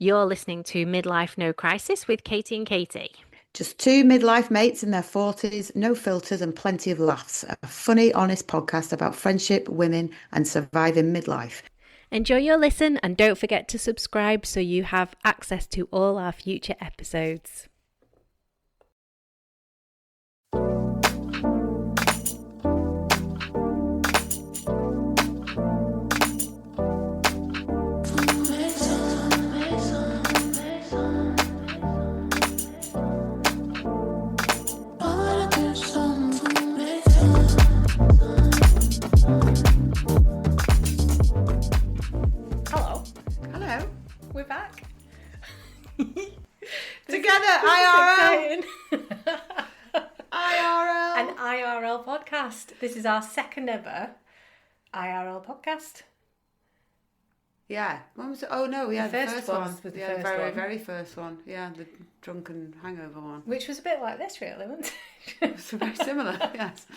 You're listening to Midlife No Crisis with Katie and Katie. Just two midlife mates in their 40s, no filters and plenty of laughs. A funny, honest podcast about friendship, women, and surviving midlife. Enjoy your listen and don't forget to subscribe so you have access to all our future episodes. We're back. Together, IRL. IRL. An IRL podcast. This is our second ever IRL podcast. Yeah. When was it? Oh no, yeah, the first one. Was the Yeah, first very first one. Yeah, the drunken hangover one. Which was a bit like this, really, wasn't it? It's very similar, yes.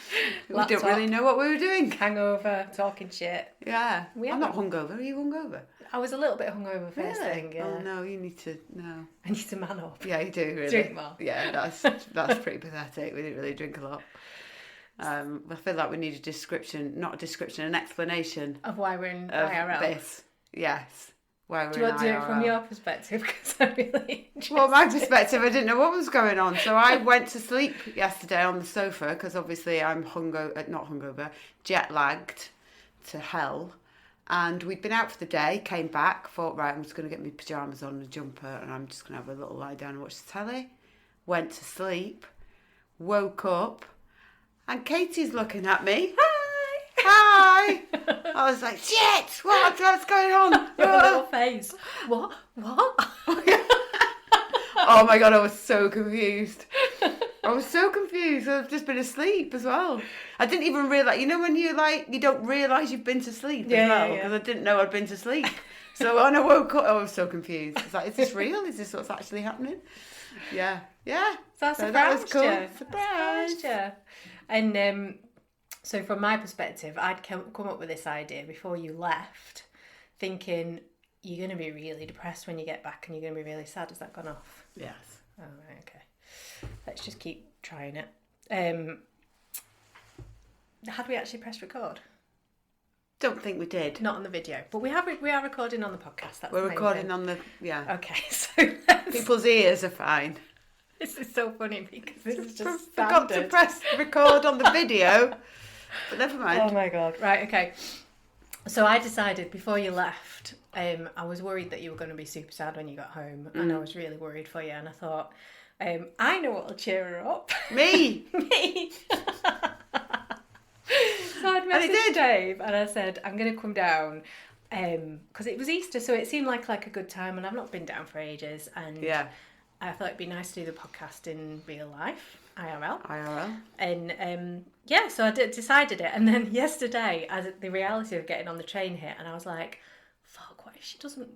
We Laptop, didn't really know what we were doing. Hangover, talking shit. Yeah. I'm not hungover. Are you hungover? I was a little bit hungover first thing, yeah. Oh no, you need to, no. I need to man up. Yeah, you do, really. Drink more. Yeah, that's pretty pathetic. We didn't really drink a lot. I feel like we need a description, not a description, an explanation. Of why we're in of IRL. This. Yes. Why we're Do you in want to do it IRL. from your perspective? Because I'm really interested. Well, my perspective, I didn't know what was going on. So I went to sleep yesterday on the sofa because obviously I'm not hungover, jet lagged to hell. And we'd been out for the day, came back, thought, right, I'm just going to get my pyjamas on and a jumper and I'm just going to have a little lie down and watch the telly. Went to sleep, woke up, and Katie's looking at me. Hi! I was like, shit! What's going on? Your little face. What? Oh my God, I was so confused. I've just been asleep as well. I didn't even realise, you know when you don't realise you've been to sleep as well? Because I didn't know I'd been to sleep. So when I woke up, I was so confused. I was like, is this real? Is this what's actually happening? Yeah. So that was cool. Surprised you. And so from my perspective, I'd come up with this idea before you left, thinking you're going to be really depressed when you get back and you're going to be really sad. Has that gone off? Yes. Oh, right, okay. Let's just keep trying it. Had we actually pressed record? Don't think we did. Not on the video, but we are recording on the podcast. That's We're recording on the, yeah. Okay, so People's ears are fine. This is so funny because this is just Forgot to press record on the video, but never mind. Oh my God. Right, okay. So I decided before you left, I was worried that you were going to be super sad when you got home, and I was really worried for you, and I thought, I know what'll cheer her up. Me? Me. So I'd messaged Dave and I said, I'm going to come down because it was Easter, so it seemed like a good time, and I've not been down for ages, and Yeah. I thought it'd be nice to do the podcast in real life, IRL. And So I decided it, and then yesterday, as the reality of getting on the train hit, and I was like, fuck, what if she doesn't,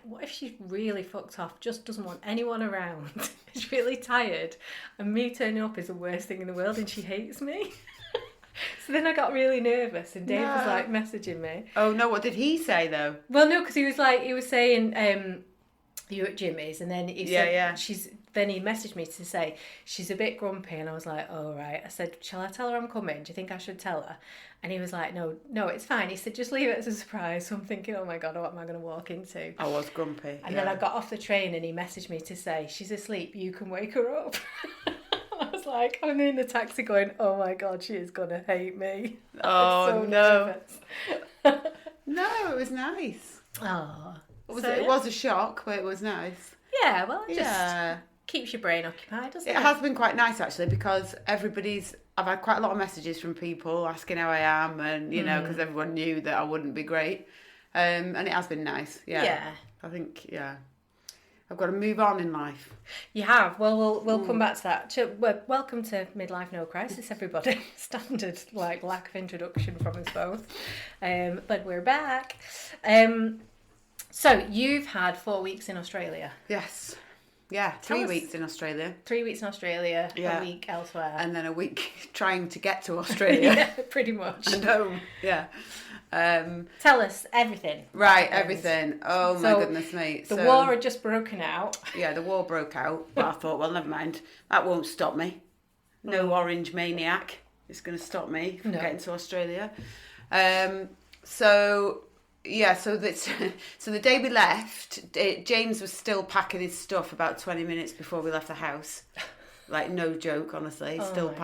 what if she's really fucked off, just doesn't want anyone around, is really tired, and me turning up is the worst thing in the world, and she hates me? So then I got really nervous, and Dave was like messaging me. Oh no, what did he say though? Well, no, because he was saying, you're at Jimmy's, and then he said, then he messaged me to say she's a bit grumpy, and I was like, oh right. I said, shall I tell her I'm coming? Do you think I should tell her? And he was like, no, it's fine. He said, just leave it as a surprise. So I'm thinking, oh my God, what am I going to walk into? I was grumpy. And then I got off the train and he messaged me to say, she's asleep, you can wake her up. I was like, I'm in the taxi going, oh my God, she is going to hate me. Oh so no. No, it was nice. Oh. It was a shock, but it was nice. Yeah, well, it just keeps your brain occupied, doesn't it? It has been quite nice actually, because I've had quite a lot of messages from people asking how I am, and because everyone knew that I wouldn't be great, and it has been nice. Yeah. I think I've got to move on in life. You have. Well, we'll come back to that. Welcome to Midlife No Crisis, everybody. Standard lack of introduction from us both, but we're back. So you've had 4 weeks in Australia. Yes. Yeah, 3 weeks in Australia. 3 weeks in Australia, a week elsewhere. And then a week trying to get to Australia. Yeah, pretty much. And home, yeah. Tell us everything. Right, everything. Oh my goodness me. The war had just broken out. Yeah, the war broke out, but I thought, well, never mind. That won't stop me. No orange maniac is going to stop me from getting to Australia. So the day we left, James was still packing his stuff about 20 minutes before we left the house. Like, no joke, honestly. Still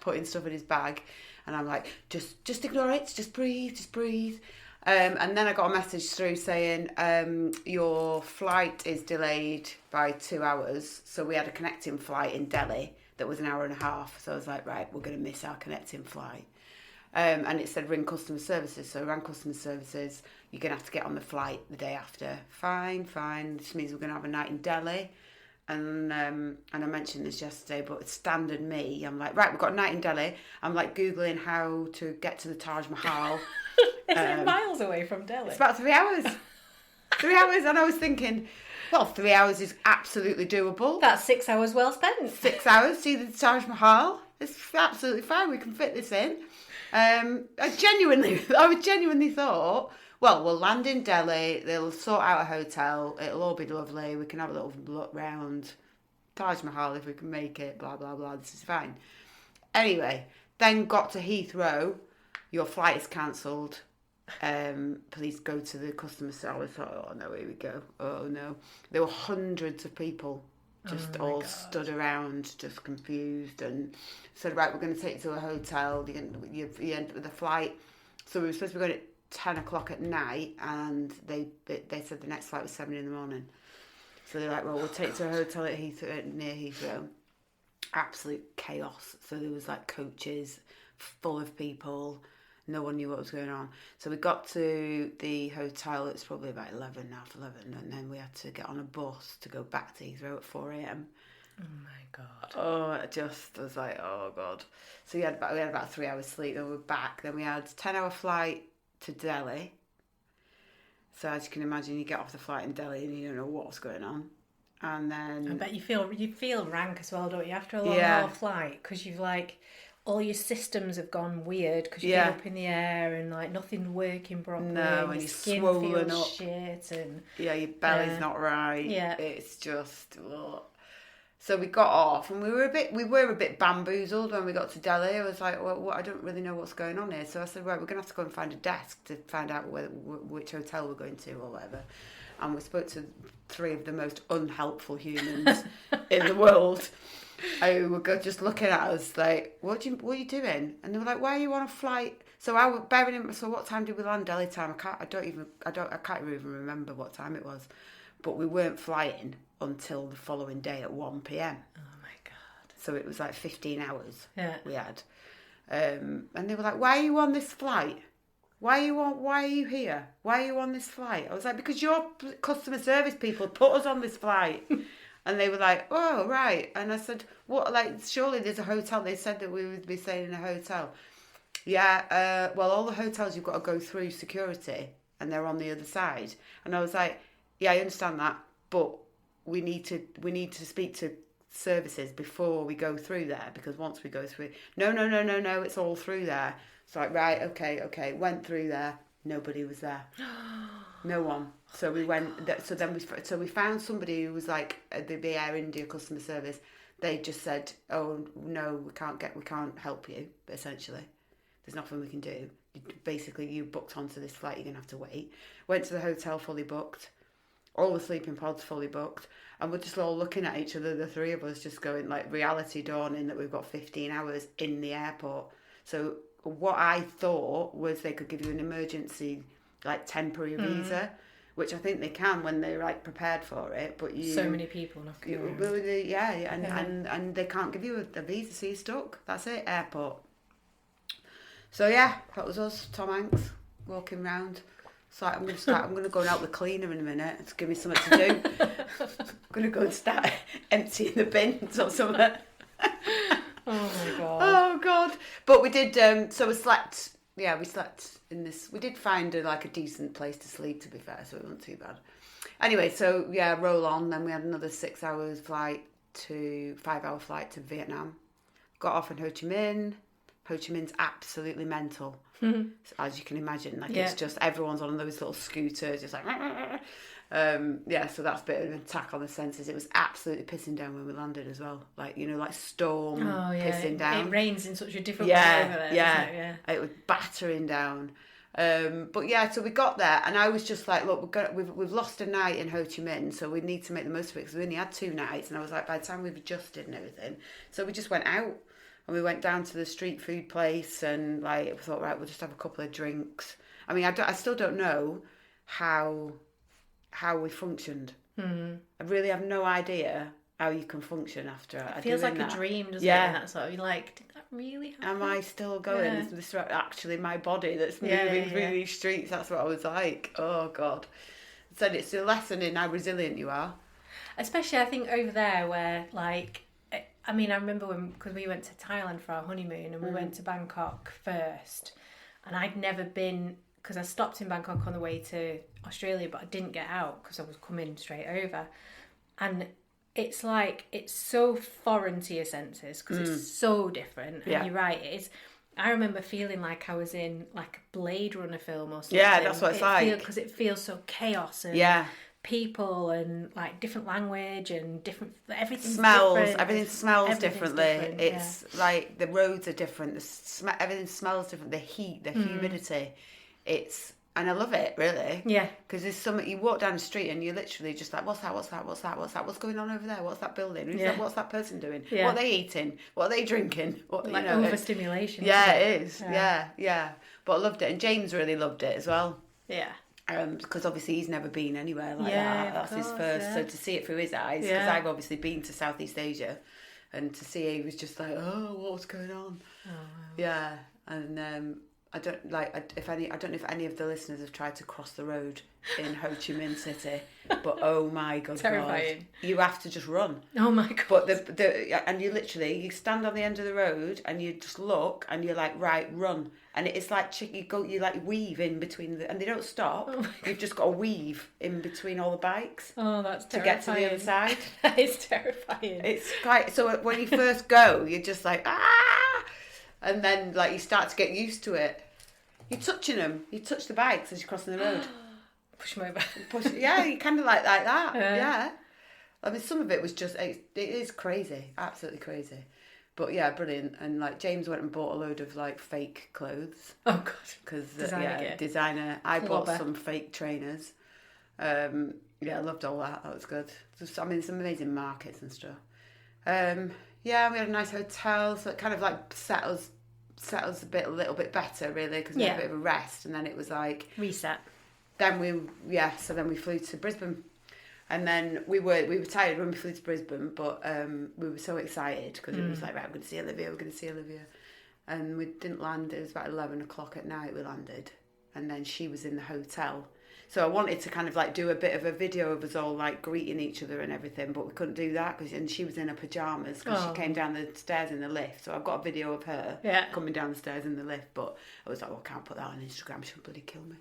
putting stuff in his bag. And I'm like, just ignore it. Just breathe. And then I got a message through saying, your flight is delayed by 2 hours. So we had a connecting flight in Delhi that was an hour and a half. So I was like, right, we're going to miss our connecting flight. And it said ring customer services. So I rang customer services. You're going to have to get on the flight the day after. Fine. This means we're going to have a night in Delhi. And I mentioned this yesterday, but it's standard me. I'm like, right, we've got a night in Delhi. I'm like Googling how to get to the Taj Mahal. Is it miles away from Delhi? It's about 3 hours. 3 hours. And I was thinking, well, 3 hours is absolutely doable. That's 6 hours well spent. 6 hours, see the Taj Mahal. It's absolutely fine. We can fit this in. I genuinely thought, well, we'll land in Delhi. They'll sort out a hotel. It'll all be lovely. We can have a little look round Taj Mahal if we can make it. Blah blah blah. This is fine. Anyway, then got to Heathrow. Your flight is cancelled. Please go to the customer service. I thought, oh no, here we go. Oh no, there were hundreds of people just all stood around, just confused, and said, right, we're going to take you to a hotel. You end up with a flight. So we were supposed to be going at 10 o'clock at night, and they said the next flight was 7 in the morning. So they're like, well, we'll take you to a hotel at Heathrow, near Heathrow. Absolute chaos. So there was like coaches full of people. No one knew what was going on. So we got to the hotel. It was probably about 11, half 11. And then we had to get on a bus to go back to Heathrow at 4 a.m. Oh, my God. Oh, I was like, oh, God. So we had about 3 hours sleep. Then we were back. Then we had a 10-hour flight to Delhi. So as you can imagine, you get off the flight in Delhi and you don't know what's going on. And then... I bet you feel rank as well, don't you? After a long haul flight. Because you've like... all your systems have gone weird because you're up in the air and like nothing's working properly. No, and your you're skin swollen feels up. Shit and your belly's not right. Yeah, it's just. Ugh. So we got off and we were a bit bamboozled when we got to Delhi. I was like, well, I don't really know what's going on here. So I said, right, we're gonna have to go and find a desk to find out which hotel we're going to or whatever. And we spoke to 3 of the most unhelpful humans in the world. Who were just looking at us like, what are you doing? And they were like, why are you on a flight? So what time did we land? Delhi time. I can't even remember what time it was. But we weren't flying until the following day at 1 p.m. Oh my God. So it was like 15 hours we had. And they were like, why are you on this flight? Why are you here? Why are you on this flight? I was like, because your customer service people put us on this flight. And they were like, oh, right. And I said, what, like, surely there's a hotel. They said that we would be staying in a hotel. Yeah, well, all the hotels you've got to go through security and they're on the other side. And I was like, yeah, I understand that, but we need to speak to services before we go through there, because once we go through, no, it's all through there. So like, right, okay, went through there. Nobody was there. No one. So we went. So we found somebody who was like the Air India customer service. They just said, "Oh no, we can't help you." Essentially, there's nothing we can do. Basically, you booked onto this flight. You're gonna have to wait. Went to the hotel fully booked. All the sleeping pods fully booked, and we're just all looking at each other. The 3 of us just going like reality dawning that we've got 15 hours in the airport. So what I thought was they could give you an emergency like temporary visa, which I think they can when they're like prepared for it. But so many people knocking around. And they can't give you a visa, so you're stuck. That's it, airport. So yeah, that was us, Tom Hanks, walking round. So I'm going to go and help the cleaner in a minute. It's give me something to do. I'm going to go and start emptying the bins or something. Oh my God. Oh God. But we did, so we slept. Yeah, we slept in this. We did find a decent place to sleep, to be fair, so it wasn't too bad. Anyway, so yeah, roll on. Then we had another 5-hour flight to Vietnam. Got off in Ho Chi Minh, Ho Chi Minh's absolutely mental, as you can imagine. Like Yeah. it's just everyone's on those little scooters, just like. Yeah, so that's a bit of an attack on the senses. It was absolutely pissing down when we landed as well. Like, you know, like storm pissing down. It rains in such a different way over there, doesn't it? Yeah. It was battering down. But yeah, so we got there, and I was just like, look, we've lost a night in Ho Chi Minh, so we need to make the most of it, because we only had 2 nights, and I was like, by the time we've adjusted and everything, so we just went out, and we went down to the street food place, and like, we thought, right, we'll just have a couple of drinks. I mean, I still don't know how we functioned. I really have no idea how you can function after it feels like that. A dream, doesn't it? And that's sort of, you're like, did that really happen? Am I still going? Yeah. Is this actually my body that's moving through these streets? That's what I was like. Oh God. So it's a lesson in how resilient you are. Especially, I think, over there where, like, I mean, I remember because we went to Thailand for our honeymoon, and we went to Bangkok first, and I'd never been, because I stopped in Bangkok on the way to Australia, but I didn't get out because I was coming straight over. And it's like, it's so foreign to your senses because it's so different. And you're right, it is. I remember feeling like I was in like a Blade Runner film or something. Yeah, that's what it's like. Because it feels so chaos and people and like different language and different, everything smells. different. Everything smells differently. Different, it's like the roads are different. Everything smells different. The heat, the humidity. And I love it, really. Yeah. Because there's something, you walk down the street and you're literally just like, what's that? What's going on over there? What's that building? What's that person doing? Yeah. What are they eating? What are they drinking? Like overstimulation. Yeah, it is. Yeah. But I loved it. And James really loved it as well. Yeah. Because obviously he's never been anywhere like that. That's his first. So to see it through his eyes, because I've obviously been to Southeast Asia, and to see he was just like, oh, what's going on? Oh, wow. Yeah. And I don't know if any of the listeners have tried to cross the road in Ho Chi Minh City, but oh my God, terrifying. You have to just run. Oh my God. But and you stand on the end of the road and you just look and you're like, right, run. And it's like you like weave in between and they don't stop. Oh, you've just got to weave in between all the bikes. Oh, that's to terrifying. get to the other side. That is terrifying. It's quite, so when you first go, you're just like, ah, and then like you start to get used to it. You're touching them. You touch the bikes as you're crossing the road. Push them over. You kind of like that. Yeah. I mean, some of it was just, it is crazy, absolutely crazy. But yeah, brilliant. And like James went and bought a load of like fake clothes. Oh God. Because Designer. Designer. I bought some fake trainers. I loved all that. That was good. I mean, some amazing markets and stuff. We had a nice hotel, so it kind of like set us a little bit better, really, because we had a bit of a rest, and then it was like reset. Then we flew to Brisbane, and then we were tired when we flew to Brisbane, but we were so excited because it was like, right, we're going to see Olivia, and we didn't land. It was about 11 o'clock at night we landed, and then she was in the hotel. So I wanted to kind of like do a bit of a video of us all like greeting each other and everything, but we couldn't do that and she was in her pajamas because she came down the stairs in the lift. So I've got a video of her coming down the stairs in the lift, but I was like, well, I can't put that on Instagram. She'll bloody kill me.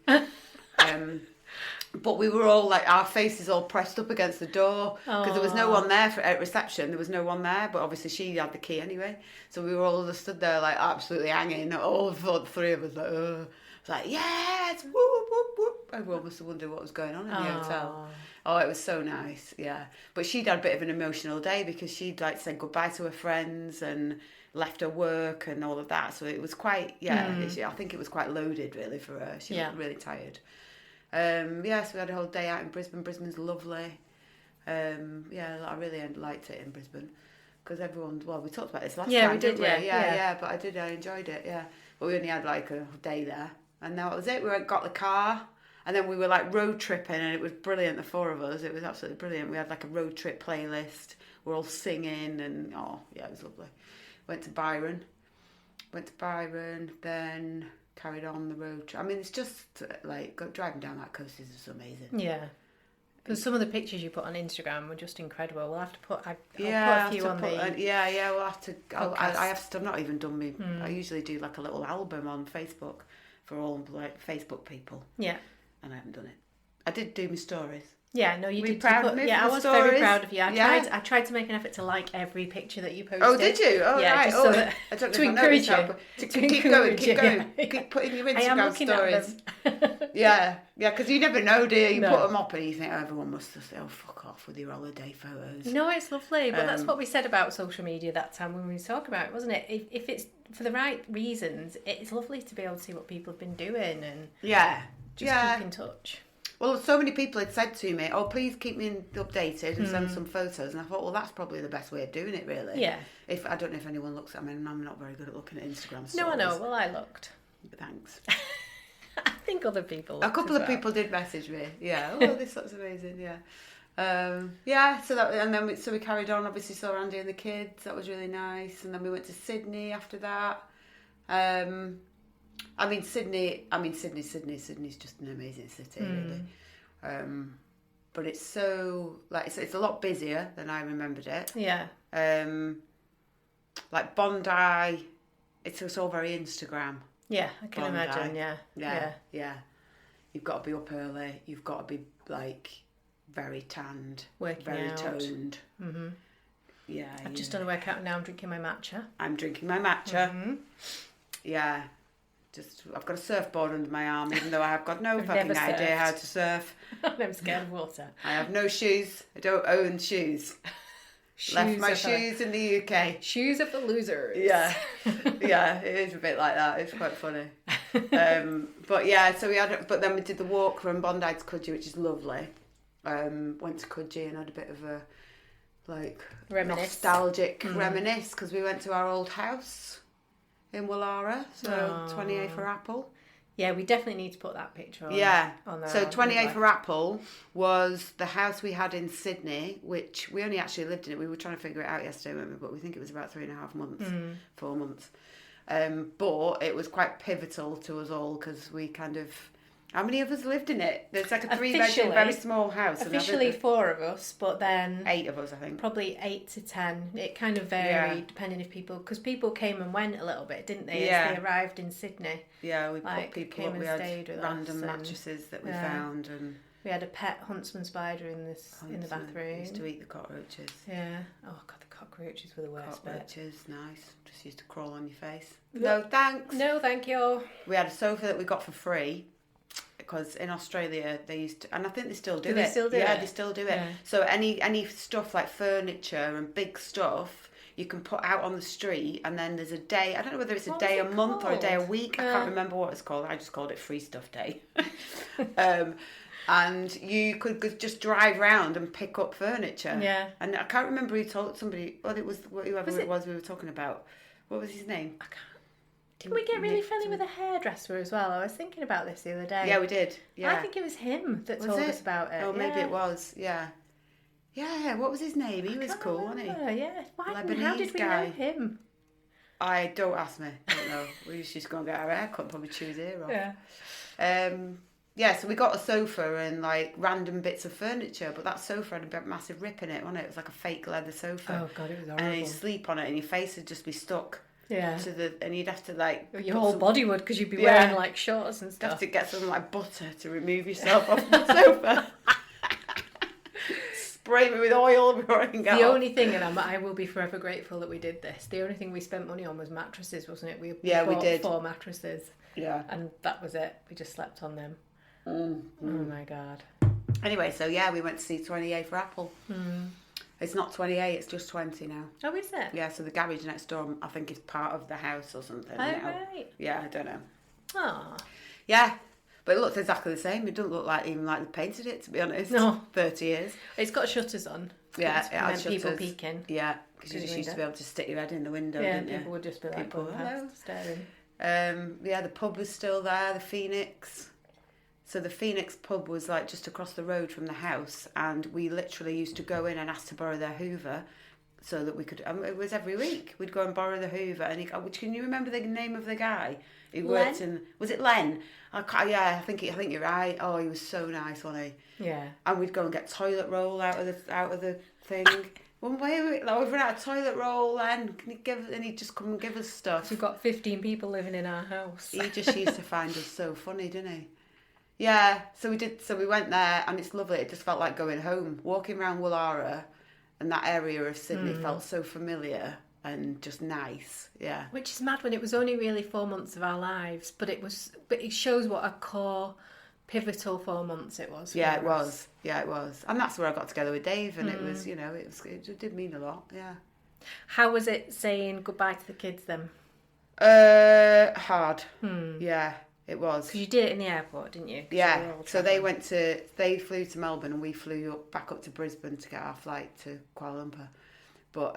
But we were all like, our faces all pressed up against the door because there was no one there at reception. There was no one there, but obviously she had the key anyway. So we were all just stood there like absolutely hanging. All the 3 of us like, ugh. It's like, yes, whoop, whoop, whoop. Everyone must have wondered what was going on in the hotel. Oh, it was so nice, yeah. But she'd had a bit of an emotional day because she'd like said goodbye to her friends and left her work and all of that. So it was quite, I think it was quite loaded really for her. She was really tired. So we had a whole day out in Brisbane. Brisbane's lovely. I really liked it in Brisbane because we talked about this last time. We did, yeah. But I enjoyed it, yeah. But we only had like a day there. And that was it. We got the car, and then we were like road tripping, and it was brilliant. The 4 of us, it was absolutely brilliant. We had like a road trip playlist. We're all singing, and it was lovely. Went to Byron, then carried on the road trip. I mean, it's just like driving down that coast is just amazing. Yeah. Because some of the pictures you put on Instagram were just incredible. We'll have to put. I'll put a few on the. We'll have to. I've not even done me. I usually do like a little album on Facebook for all like Facebook people. Yeah. And I haven't done it. I did do my stories. Yeah, no, you Were did. you proud of me Yeah, for I the was very stories? proud of you. Yeah. I tried to make an effort to like every picture that you posted. Oh, did you? Oh, yeah, right. just Oh, so that, I don't know to if I encourage noticed that, you. but keep going, keep going. Yeah. Keep putting your I am Instagram looking stories. at them. Yeah, because you never know, do you? You No. put them up and you think, oh, everyone must have said, oh, fuck off with your holiday photos. No, it's lovely, but that's what we said about social media that time when we were talking about it, wasn't it? If it's for the right reasons, it's lovely to be able to see what people have been doing and just keep in touch. Well, so many people had said to me, oh, please keep me updated and send some photos. And I thought, well, that's probably the best way of doing it, really. Yeah. If I don't know if anyone looks at me, and I'm not very good at looking at Instagram stories. No, I know. Well, I looked. Thanks. I think other people A couple of people did message me. Yeah. Oh, this looks amazing. Yeah. Yeah. So that, and then we carried on. Obviously, saw Andy and the kids. That was really nice. And then we went to Sydney after that. Sydney's just an amazing city, really. But it's so it's a lot busier than I remembered it. Yeah. Like Bondi, it's all very Instagram. Yeah, I can Bondi. imagine. Yeah. You've got to be up early. You've got to be like very tanned, Working very out. toned. Mm-hmm. Yeah. I've just done a workout and now I'm drinking my matcha. I'm drinking my matcha. Mm-hmm. Yeah. I've got a surfboard under my arm, even though I have got no fucking never idea surfed. how to surf. I'm scared of water. I have no shoes. I don't own shoes. Left my shoes in the UK. Shoes are for losers. Yeah. Yeah, it is a bit like that. It's quite funny. But yeah, so but then we did the walk from Bondi to Coogee, which is lovely. Went to Coogee and had a bit of a nostalgic reminisce because we went to our old house in Wallara, so 28 for Apple. Yeah, we definitely need to put that picture on. Yeah. On So 28 for Apple was the house we had in Sydney, which we only actually lived in it. We were trying to figure it out yesterday, weren't we? But we think it was about 3.5 months, 4 months. But it was quite pivotal to us all because we kind of... How many of us lived in it? There's like a 3-bedroom, very small house. Officially 4 of us, but then... 8 of us, I think. Probably 8 to 10. It kind of varied depending if people... Because people came and went a little bit, didn't they? Yeah. As they arrived in Sydney. Yeah, we put people up. We had random us mattresses that we found. And we had a pet huntsman spider in the bathroom. Used to eat the cockroaches. Yeah. Oh, God, the cockroaches were the worst Cockroaches, nice. Just used to crawl on your face. No, thanks. No, thank you. We had a sofa that we got for free. Because in Australia they used to, and I think they still do it. They still do it? Yeah, they still do it. Yeah. So any stuff like furniture and big stuff, you can put out on the street, and then there's a day. I don't know whether it's a day a month or a day a week. I can't remember what it's called. I just called it Free Stuff Day. And you could just drive around and pick up furniture. Yeah. And I can't remember who told somebody. Well, it was whoever it was we were talking about. What was his name? I can't. Didn't we get really friendly with a hairdresser as well? I was thinking about this the other day. Yeah, we did. Yeah. I think it was him that told us about it. Oh, maybe it was. Yeah. Yeah, what was his name? He was cool, wasn't he? Yeah. Lebanese How did we guy. know him? Don't ask me. I don't know. We used to just go and get our haircut, probably chew his ear off. Yeah. Yeah, so we got a sofa and like random bits of furniture, but that sofa had a massive rip in it, wasn't it? It was like a fake leather sofa. Oh, God, it was horrible. And you'd sleep on it and your face would just be stuck. Yeah. And you'd have to like... Your whole body would, because you'd be wearing like shorts and stuff. You'd have to get some like butter to remove yourself off the sofa. Spray me with oil before I can get The off. only thing, and I will be forever grateful that we did this, the only thing we spent money on was mattresses, wasn't it? We we did. 4 mattresses. Yeah. And that was it. We just slept on them. Oh my God. Anyway, so yeah, we went to see 28 for Apple. It's not 28, it's just 20 now. Oh, is it? Yeah, so the garage next door, I think, is part of the house or something. Oh, right. Yeah, I don't know. Oh. Yeah, but it looks exactly the same. It doesn't look like even like they painted it, to be honest. No. 30 years. It's got shutters on. Yeah, it had shutters. People peeking. Yeah, because you just used to be able to stick your head in the window, didn't you? People would just be like, hello. Staring. Yeah, the pub was still there, the Phoenix. So the Phoenix pub was like just across the road from the house, and we literally used to go in and ask to borrow their Hoover so that we could... it was every week. We'd go and borrow the Hoover. And can you remember the name of the guy who worked in... Was it Len? I think you're right. Oh, he was so nice, wasn't he? Yeah. And we'd go and get toilet roll out of the thing. One way we've run out of toilet roll, Len. And he'd just come and give us stuff. We've got 15 people living in our house. He just used to find us so funny, didn't he? Yeah, so we did. So we went there, and it's lovely. It just felt like going home. Walking around Woollahra, and that area of Sydney felt so familiar and just nice. Yeah. Which is mad when it was only really 4 months of our lives, but it shows what a core, pivotal 4 months it was. Yeah, it us. was. Yeah, it was. And that's where I got together with Dave, and it was, it did mean a lot. Yeah. How was it saying goodbye to the kids then? Hard. Yeah, it was. Because you did it in the airport, didn't you? Yeah. So they flew to Melbourne, and we flew back up to Brisbane to get our flight to Kuala Lumpur. But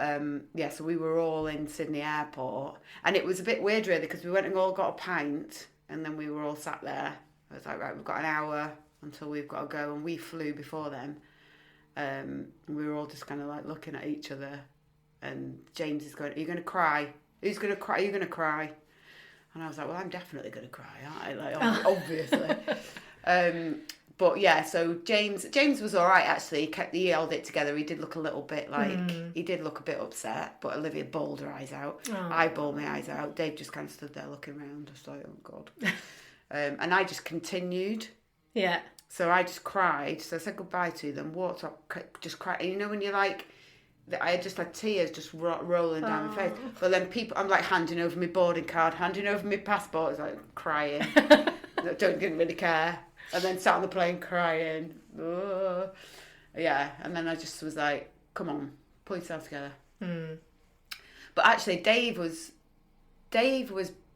so we were all in Sydney Airport, and it was a bit weird really because we went and all got a pint, and then we were all sat there. I was like, right, we've got an hour until we've got to go, and we flew before them. And we were all just kind of like looking at each other, and James is going, "Are you going to cry? Who's going to cry? Are you going to cry?" And I was like, "Well, I'm definitely going to cry, aren't I?" Like, obviously. But yeah, so James was all right actually. He held it together. He did look a little bit like he did look a bit upset. But Olivia bawled her eyes out. Oh. I bawled my eyes out. Dave just kind of stood there looking around, just like, oh god. And I just continued. Yeah. So I just cried. So I said goodbye to them. Walked up, just cried. And you know when you're like, I had just like tears just rolling down my face. But then I'm like handing over my boarding card, handing over my passport. I was like crying. Didn't really care. And then sat on the plane crying. Oh. Yeah, and then I just was like, come on, pull yourself together. But actually, Dave was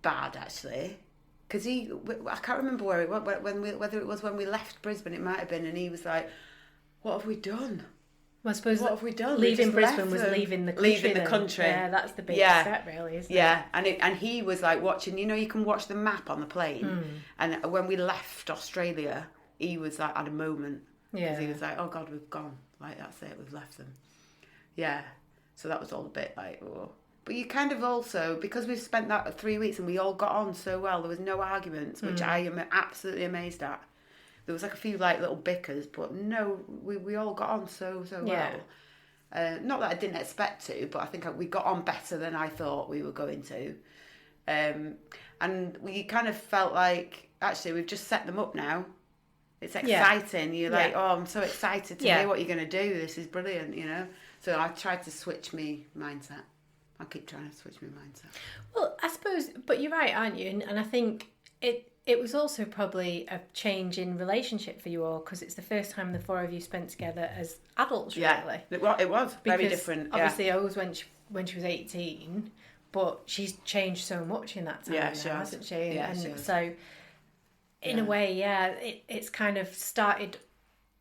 bad, actually. Because I can't remember where it was, whether it was when we left Brisbane, it might have been, and he was like, what have we done? Well, I suppose what have we done? Leaving Brisbane was leaving the country. Leaving the country. Yeah, that's the big step, really, isn't it? Yeah, and he was like watching. You know, you can watch the map on the plane. And when we left Australia, he was like had a moment because he was like, "Oh God, we've gone. Like that's it. We've left them." Yeah. So that was all a bit like, oh. But you kind of also, because we've spent that 3 weeks and we all got on so well, there was no arguments, which I am absolutely amazed at. There was like a few like little bickers, but no, we all got on so well. Not that I didn't expect to, but I think we got on better than I thought we were going to. And we kind of felt like, actually, we've just set them up now. It's exciting. You're like, oh, I'm so excited to hear what you're going to do. This is brilliant, you know. So I tried to switch my mindset. I keep trying to switch my mindset. Well, I suppose, but you're right, aren't you? And I think it was also probably a change in relationship for you all because it's the first time the four of you spent together as adults, really. Yeah, it was very different. Obviously, O's when she was 18, but she's changed so much in that time now, hasn't she? Yeah, and so, in a way, it's kind of started.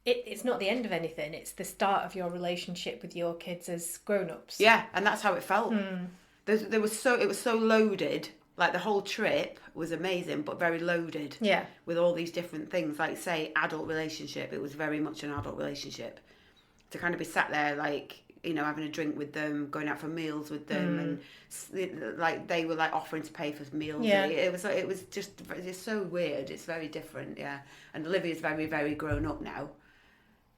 It's not the end of anything. It's the start of your relationship with your kids as grown-ups. Yeah, and that's how it felt. It was so loaded. Like the whole trip was amazing, but very loaded. Yeah. With all these different things, like say adult relationship. It was very much an adult relationship. To kind of be sat there, like, you know, having a drink with them, going out for meals with them, and like they were like offering to pay for meals. Yeah. It was it's so weird. It's very different. Yeah. And Olivia's very, very grown up now.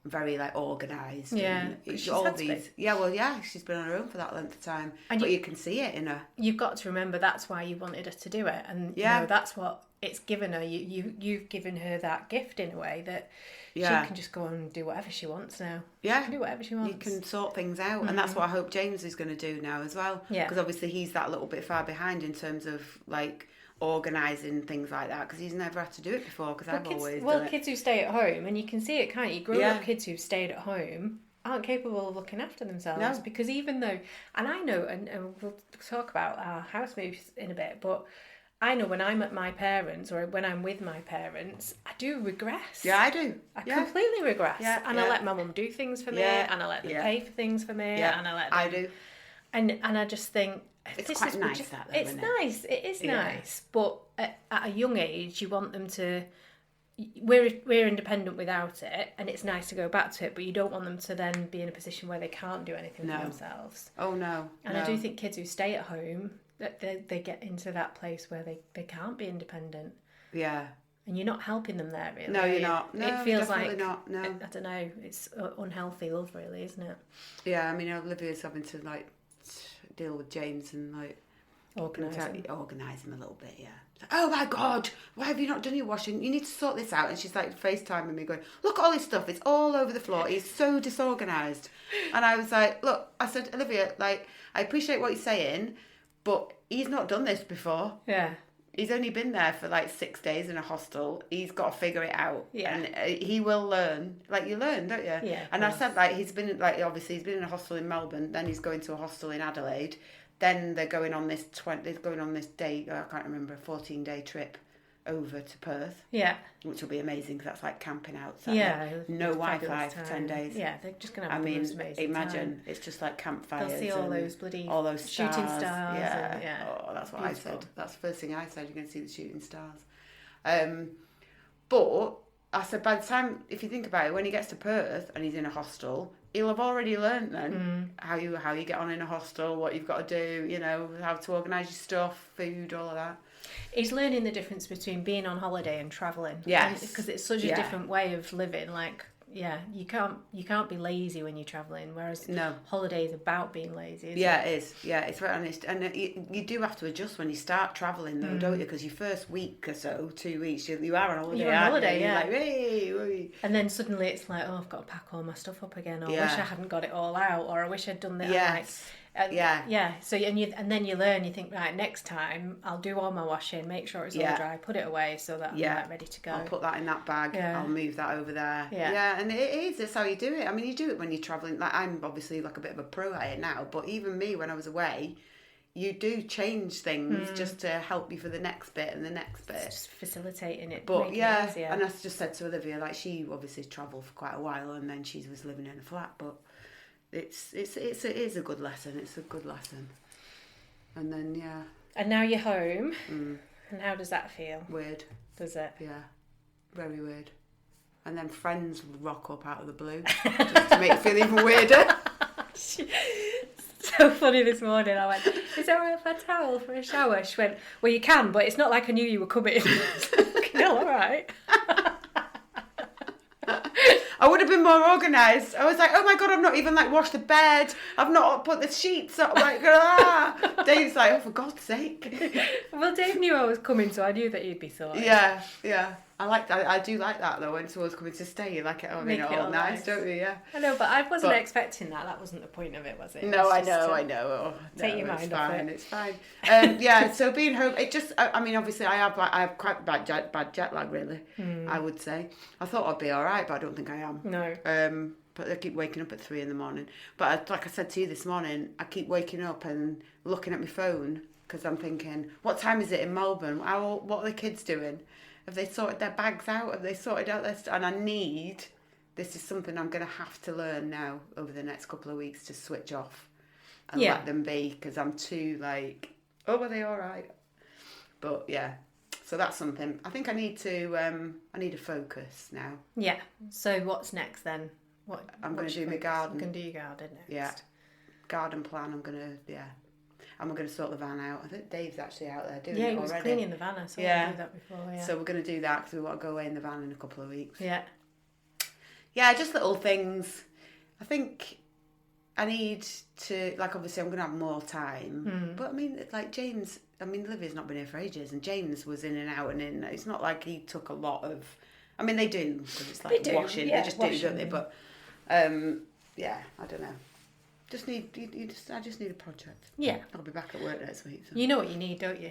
Very like organised. Yeah, and all these. Yeah, well, yeah, she's been on her own for that length of time, but you can see it in her. You've got to remember that's why you wanted her to do it, and you know, that's what it's given her. You've given her that gift in a way that she can just go and do whatever she wants now. Yeah, she can do whatever she wants. You can sort things out, and that's what I hope James is going to do now as well. Yeah, because obviously he's that little bit far behind in terms of like organising things like that because he's never had to do it before because I've always done it. Kids who stay at home, and you can see it, can't you? Grown-up kids who've stayed at home aren't capable of looking after themselves because even though, and I know, and we'll talk about our house moves in a bit, but I know when I'm at my parents or when I'm with my parents, I do regress. Yeah, I do. I completely regress. Yeah, and I let my mum do things for me, and I let them pay for things for me, and I let them... I do. And I just think... It's quite nice that though, isn't it? Nice. It is nice. But at a young age, you want them to... We're independent without it, and it's nice to go back to it, but you don't want them to then be in a position where they can't do anything for themselves. Oh, no. And I do think kids who stay at home, that they get into that place where they can't be independent. Yeah. And you're not helping them there, really. No, you're not. No, it feels definitely like, not. No. I don't know, it's unhealthy love, really, isn't it? Yeah, I mean, Olivia's having to, like, deal with James and, like, Organise him a little bit, yeah. Oh my God, why have you not done your washing? You need to sort this out. And she's like FaceTiming me going, look at all his stuff. It's all over the floor. He's so disorganised. And I was like, look, I said, Olivia, like, I appreciate what you're saying, but he's not done this before. Yeah. He's only been there for like 6 days in a hostel. He's got to figure it out. Yeah. And he will learn. Like, you learn, don't you? Yeah. And I said, like, he's been, like, obviously he's been in a hostel in Melbourne. Then he's going to a hostel in Adelaide. Then they're going on this day, I can't remember, a 14-day trip over to Perth. Yeah. Which will be amazing because that's like camping out. Yeah. No Wi-Fi for 10 days. Yeah, they're just going to have the most amazing imagine time. It's just like campfires. They'll see all those bloody shooting stars. Yeah. And, yeah. Oh, that's what Beautiful. I said. That's the first thing I said. You're going to see the shooting stars. But I said, by the time, if you think about it, when he gets to Perth and he's in a hostel, he'll have already learnt then how you get on in a hostel, what you've got to do, you know, how to organise your stuff, food, all of that. He's learning the difference between being on holiday and travelling. Yes. Because it's such a different way of living. Like, yeah, you can't be lazy when you're travelling, whereas holiday is about being lazy. Isn't it is. Yeah, it's very honest. And you do have to adjust when you start travelling, though, don't you? Because your first week or so, 2 weeks, you are on holiday. You're on holiday, yeah. You're like, hey. And then suddenly it's like, oh, I've got to pack all my stuff up again, or I wish I hadn't got it all out, or I wish I'd done that. Yes. Yeah. So and then you learn. You think, right, next time I'll do all my washing, make sure it's all dry, put it away so that I'm like, ready to go. I'll put that in that bag. Yeah. I'll move that over there. Yeah. And it's how you do it. I mean, you do it when you're travelling. Like, I'm obviously like a bit of a pro at it now, but even me when I was away, you do change things just to help you for the next bit and the next bit. It's just facilitating it. But it easier. And I just said to Olivia, like, she obviously travelled for quite a while and then she was living in a flat, but it is a good lesson. It's a good lesson. And then, And now you're home. And how does that feel? Weird. Does it? Yeah. Very weird. And then friends rock up out of the blue just to make it feel even weirder. So funny this morning. I went, is there a towel for a shower? She went, well, you can, but it's not like I knew you were coming. No, all right. I would have been more organised. I was like, oh my God, I've not even like washed the bed. I've not put the sheets up. Like, Dave's like, oh, for God's sake. Well, Dave knew I was coming, so I knew that you'd be sorted. Yeah. I do like that though. When someone's coming to stay, you like it. Make it all nice, don't you? Yeah. I know, but I wasn't expecting that. That wasn't the point of it, was it? No, I know. Oh, take your mind off it. It's fine. So being home, it just. I mean, obviously, I have quite bad jet lag. Really, I would say. I thought I'd be all right, but I don't think I am. No. But I keep waking up at 3 a.m. But like I said to you this morning, I keep waking up and looking at my phone because I'm thinking, what time is it in Melbourne? What are the kids doing? Have they sorted their bags out? Have they sorted out their stuff? And this is something I'm going to have to learn now over the next couple of weeks to switch off and let them be because I'm too like, oh, are they all right? But yeah, so that's something. I think I need to focus now. Yeah. So what's next then? I'm going to do my garden. I'm going to do your garden next. Yeah. Garden plan. I'm going to sort the van out. I think Dave's actually out there doing it already. Yeah, he was cleaning the van. I saw him do that before. Yeah. So we're going to do that because we want to go away in the van in a couple of weeks. Yeah. Yeah, just little things. I think I need to, like, obviously I'm going to have more time. But I mean, like James, Livy's not been here for ages and James was in and out and in. It's not like he took a lot of, I mean, they do because it's like washing. They just do, don't they? But, I don't know. I just need a project. Yeah. I'll be back at work next week. So. You know what you need, don't you?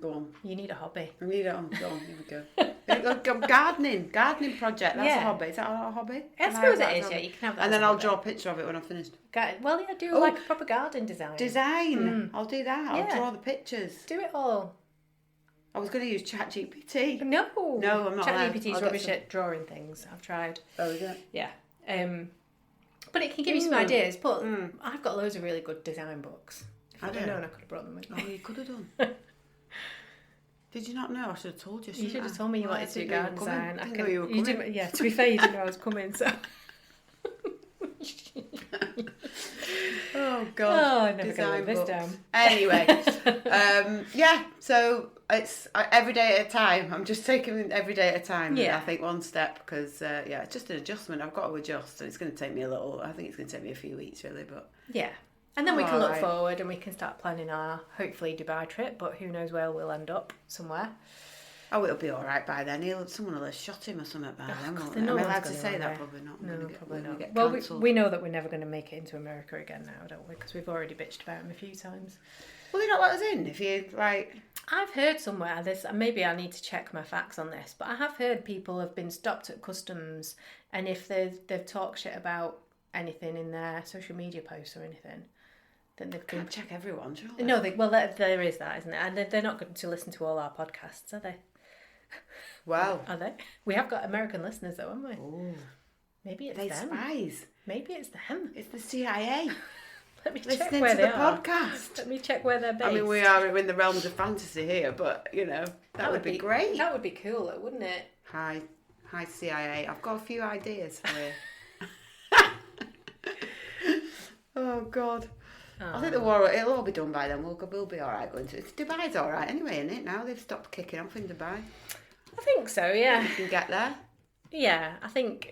Go on. You need a hobby. I need it on. Go on, here we go. Gardening project. That's a hobby. Is that a hobby? I suppose it is. Yeah, you can have that. And then I'll draw a picture of it when I'm finished. Well, yeah, do like a proper garden design. I'll do that. I'll draw the pictures. Do it all. I was going to use ChatGPT. No, I'm not. ChatGPT's rubbish at drawing things. I've tried. Oh, is it? Yeah. But it can give you some ideas. But I've got loads of really good design books. If I'd known, I could have brought them with me. Oh, you could have done. Did you not know? I should have told you. You should have told me you wanted to do garden design. I didn't know you were coming. Yeah, to be fair, you didn't know I was coming, so. Oh God! Oh, I'm never going to live this down. Anyway, so it's every day at a time. I'm just taking it every day at a time. Yeah. I think one step because it's just an adjustment. I've got to adjust, and it's going to take me I think it's going to take me a few weeks really, but yeah. And then we can look Alright. forward and we can start planning our, hopefully, Dubai trip, but who knows where we'll end up, somewhere. Oh, it'll be all right by then. Someone will have shot him or something by then, won't they? no Am I one's allowed to gonna, say are that? they? Probably not. No, When probably we not. get Well, cancelled. we know that we're never going to make it into America again now, don't we? Because we've already bitched about him a few times. Will they not let us in if you, like... I've heard somewhere this, maybe I need to check my facts on this, but I have heard people have been stopped at customs, and if they've talked shit about anything in their social media posts or anything, then they've been... Can't check everyone, surely. No, there is that, isn't it? And they're not going to listen to all our podcasts, are they? Well... Are they? We have got American listeners, though, haven't we? Oh, Maybe it's they them. spies. Maybe it's them. It's the CIA. Let me check Listening where to they the are. podcast. Let me check where they're based. I mean, we are in the realms of fantasy here, but, you know, that would be great. That would be cool, though, wouldn't it? Hi CIA. I've got a few ideas for you. Oh, God. I think the war, it'll all be done by then. We'll be all right going to it. Dubai's all right anyway, isn't it? Now they've stopped kicking off in Dubai. I think so, yeah. You can get there. Yeah, I think,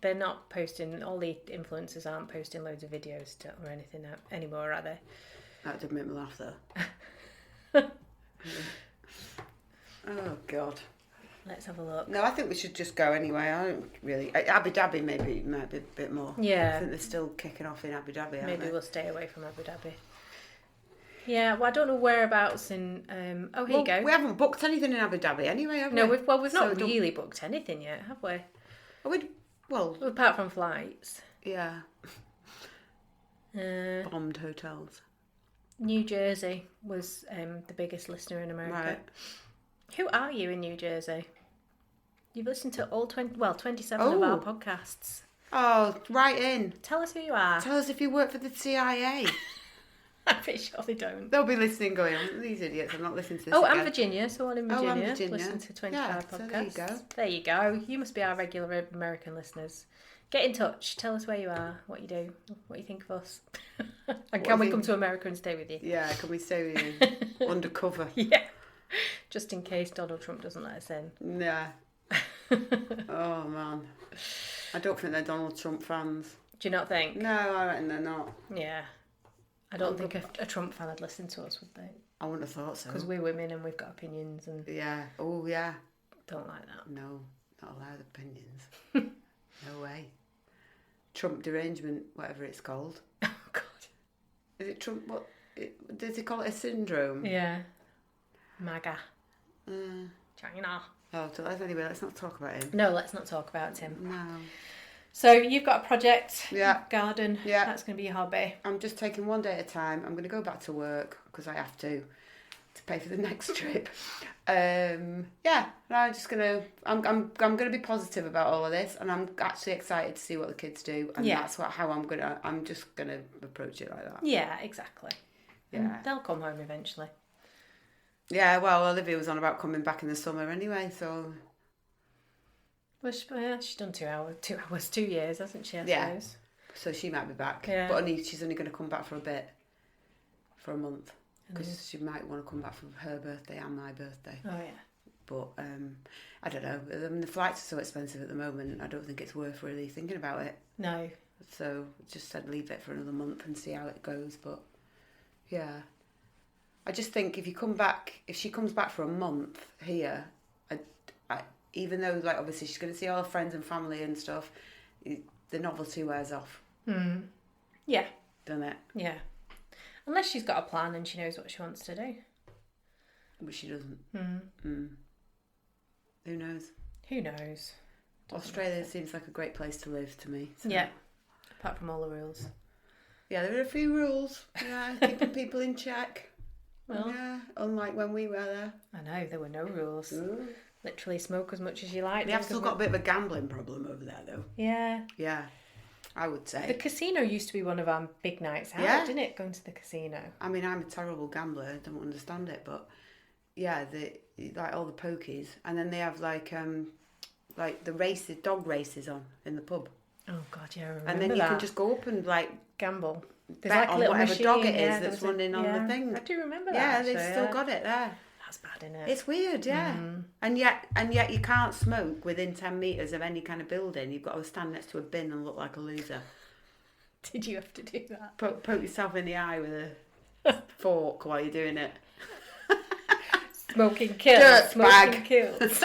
they're not posting, all the influencers aren't posting loads of videos or anything anymore, are they? That did make me laugh, though. Oh, God. Let's have a look. No, I think we should just go anyway. I don't really... Abu Dhabi maybe might be a bit more. Yeah. I think they're still kicking off in Abu Dhabi, aren't Maybe they? we'll stay away from Abu Dhabi. Yeah, well, I don't know whereabouts in... here you go. We haven't booked anything in Abu Dhabi anyway, have we? No, we've not So really booked anything yet, have we? Well, Apart from flights. yeah. Uh, Bombed hotels. New Jersey was the biggest listener in America. Right. Who are you in New Jersey? You've listened to all 27 of our podcasts. Oh, right in. Tell us who you are. Tell us if you work for the CIA. I'm pretty sure they don't. They'll be listening going, these idiots, I'm not listening to this Oh, again. and Virginia, someone in Virginia. Oh, and Virginia. Listen to 25 Yeah, podcasts. so there you go. There you go. You must be our regular American listeners. Get in touch. Tell us where you are, what you do, what you think of us. And can we come to America and stay with you? Yeah, can we stay with you? Undercover. Yeah. Just in case Donald Trump doesn't let us in. Yeah. Oh, man. I don't think they're Donald Trump fans. Do you not think? No, I reckon they're not. Yeah. I don't think a Trump fan would listen to us, would they? I wouldn't have thought so. Because we're women and we've got opinions and Yeah. Oh, yeah. don't like that. No, not allowed opinions. No way. Trump derangement, whatever it's called. Oh, God. Is it Trump? What does he call it? A syndrome? Yeah. MAGA. Uh, China. oh, so anyway, let's not talk about him. No, let's not talk about him. No. So you've got a project, Yeah. garden. Yeah. That's going to be your hobby. I'm just taking one day at a time. I'm going to go back to work because I have to pay for the next trip. Yeah, and I'm just gonna. I'm gonna be positive about all of this, and I'm actually excited to see what the kids do, and that's how I'm gonna. I'm just gonna approach it like that. Yeah, exactly. Yeah, And they'll come home eventually. Yeah, well, Olivia was on about coming back in the summer anyway, so. Well, she's done 2 hours, 2 years, hasn't she? I Yeah. suppose. So she might be back, Yeah. but she's only going to come back for a bit, for a month, because she might want to come back for her birthday and my birthday. Oh yeah. But I don't know. I mean, the flights are so expensive at the moment. I don't think it's worth really thinking about it. No. So just said leave it for another month and see how it goes. But yeah, I just think if she comes back for a month here, even though like obviously she's going to see all her friends and family and stuff, the novelty wears off. Yeah. Doesn't it? Yeah. Unless she's got a plan and she knows what she wants to do. But she doesn't. Who knows? Who knows? Australia seems like a great place to live to me. So. Yeah. Apart from all the rules. Yeah, there are a few rules. Yeah, keeping people in check. Well, yeah, unlike when we were there. I know, there were no rules. Literally smoke as much as you like. They have still got a bit of a gambling problem over there, though. Yeah. Yeah, I would say. The casino used to be one of our big nights out, didn't it? Going to the casino. I mean, I'm a terrible gambler. I don't understand it, but yeah, like all the pokies, and then they have like the races, dog races on in the pub. Oh God, yeah, I remember and then you can just go up and like gamble. There's bet like a on little whatever machine, dog it is yeah, that's running on the thing. I do remember that. Yeah, actually, they've still got it there. That's bad, isn't it? It's weird, yeah. And yet you can't smoke within 10 metres of any kind of building. You've got to stand next to a bin and look like a loser. Did you have to do that? Poke yourself in the eye with a fork while you're doing it. Smoking kills. Dirt Smoking bag. kills.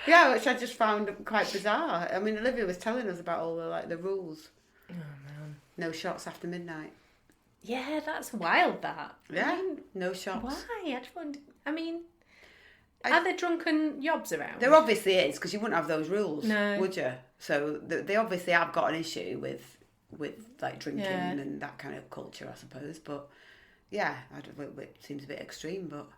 Yeah, which I just found quite bizarre. I mean, Olivia was telling us about all the rules. Oh man. No shots after midnight. Yeah, that's wild. That. Yeah, I mean, no shots. why? I mean, are there drunken yobs around? There obviously is, because you wouldn't have those rules, No. would you? So they obviously have got an issue with like drinking Yeah. and that kind of culture, I suppose. But yeah, it seems a bit extreme, but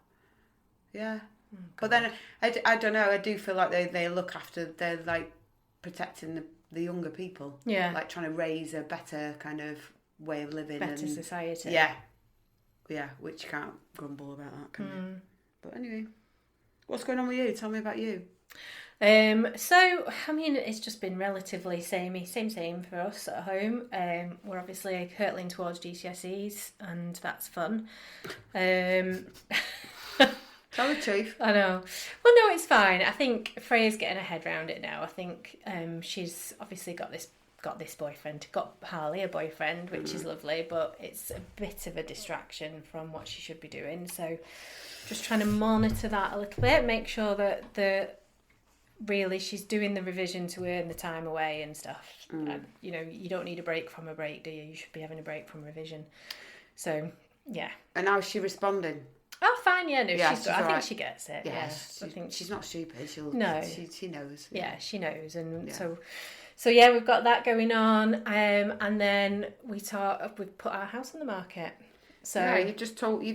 yeah. Oh, but then I don't know. I do feel like they look after. They're like protecting the younger people. Yeah. Like trying to raise a better kind of way of living. Better society. Yeah. Yeah, which you can't grumble about that, can you? But anyway, what's going on with you? Tell me about you. So, I mean, it's just been relatively same for us at home. We're obviously hurtling towards GCSEs, and that's fun. Tell the truth. I know. Well, no, it's fine. I think Freya's getting her head around it now. I think she's obviously got this boyfriend, got Harley a boyfriend, which is lovely, but it's a bit of a distraction from what she should be doing. So, just trying to monitor that a little bit, make sure that really she's doing the revision to earn the time away and stuff. You know, you don't need a break from a break, do you? You should be having a break from revision. So, yeah. And how's she responding? Oh, fine, yeah, no, Yeah, she's she's I think alright. she gets it. Yeah, I think she's not stupid. No. She knows. Yeah, she knows, and Yeah. so yeah, we've got that going on, and then we've put our house on the market. So yeah, you've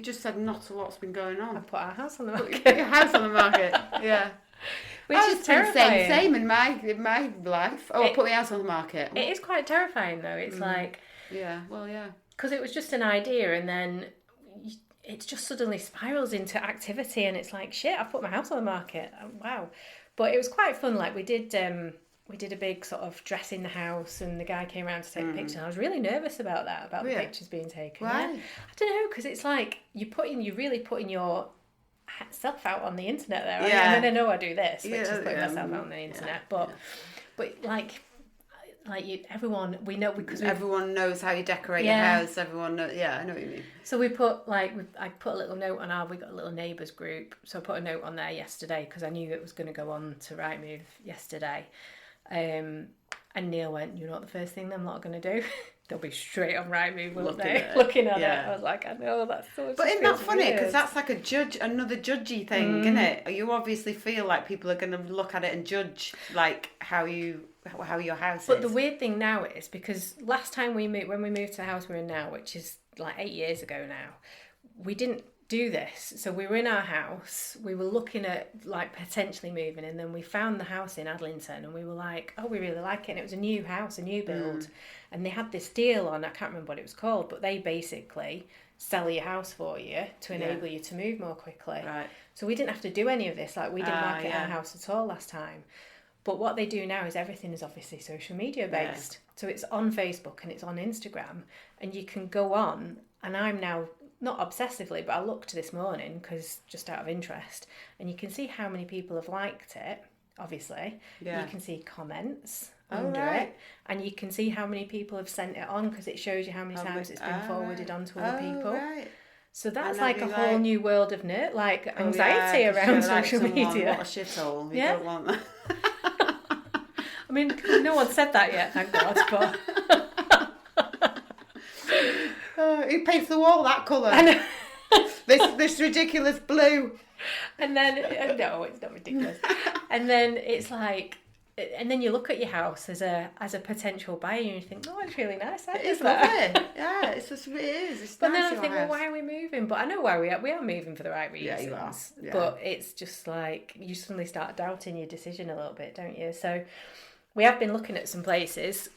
just said not a lot's been going on. I've put our house on the market. Put your house on the market. Yeah. Which is terrifying. Same in my life. Oh, I put my house on the market. It is quite terrifying though. It's like, yeah, well, yeah. because it was just an idea, and then it just suddenly spirals into activity, and it's like, shit, I've put my house on the market. Oh, wow. But it was quite fun. Like we did a big sort of dress in the house, and the guy came around to take the pictures. And I was really nervous about that, about the pictures being taken. Why? Yeah. I don't know, because it's like you're really putting your self out on the internet there. Right? Yeah. And then I know I do this, which is Yeah, putting yeah. myself out on the internet. But like everyone we know because Everyone knows how you decorate your house. Everyone knows. Yeah, I know what you mean. So we put I put a little note on we got a little neighbours group. So I put a note on there yesterday because I knew it was going to go on to Rightmove yesterday. And Neil went, you know what the first thing them lot are going to do? They'll be straight on Rightmove, won't they? Looking at it. I was like, I know, that's so. But isn't that funny? Because that's like another judgy thing, isn't it? You obviously feel like people are going to look at it and judge like how your house is. But the weird thing now is because last time when we moved to the house we're in now, which is like 8 years ago now, we didn't do this. So we were in our house, we were looking at like potentially moving, and then we found the house in Adlington, and we were like, oh, we really like it. And it was a new house, a new build, and they had this deal on, I can't remember what it was called, but they basically sell your house for you to enable you to move more quickly. Right. So we didn't have to do any of this. Like we didn't market our house at all last time. But what they do now is everything is obviously social media based. Yeah. So it's on Facebook and it's on Instagram, and you can go on, and I'm now not obsessively, but I looked this morning because just out of interest, and you can see how many people have liked it, obviously. Yeah. You can see comments under it, and you can see how many people have sent it on because it shows you how many times it's been forwarded on to other people. Right. So that's like a whole new world of anxiety around social media. What a shithole. You don't want that. I mean, no one said that yet, thank God, but... Who paints the wall that colour? this ridiculous blue. And then no, it's not ridiculous. And then it's like, and then you look at your house as a potential buyer, and you think, oh, it's really nice. It is lovely. Yeah, it is. It's but nice. Then I think, well, why are we moving? But I know why we are moving for the right reasons. Yeah, you are. Yeah. But it's just like you suddenly start doubting your decision a little bit, don't you? So we have been looking at some places.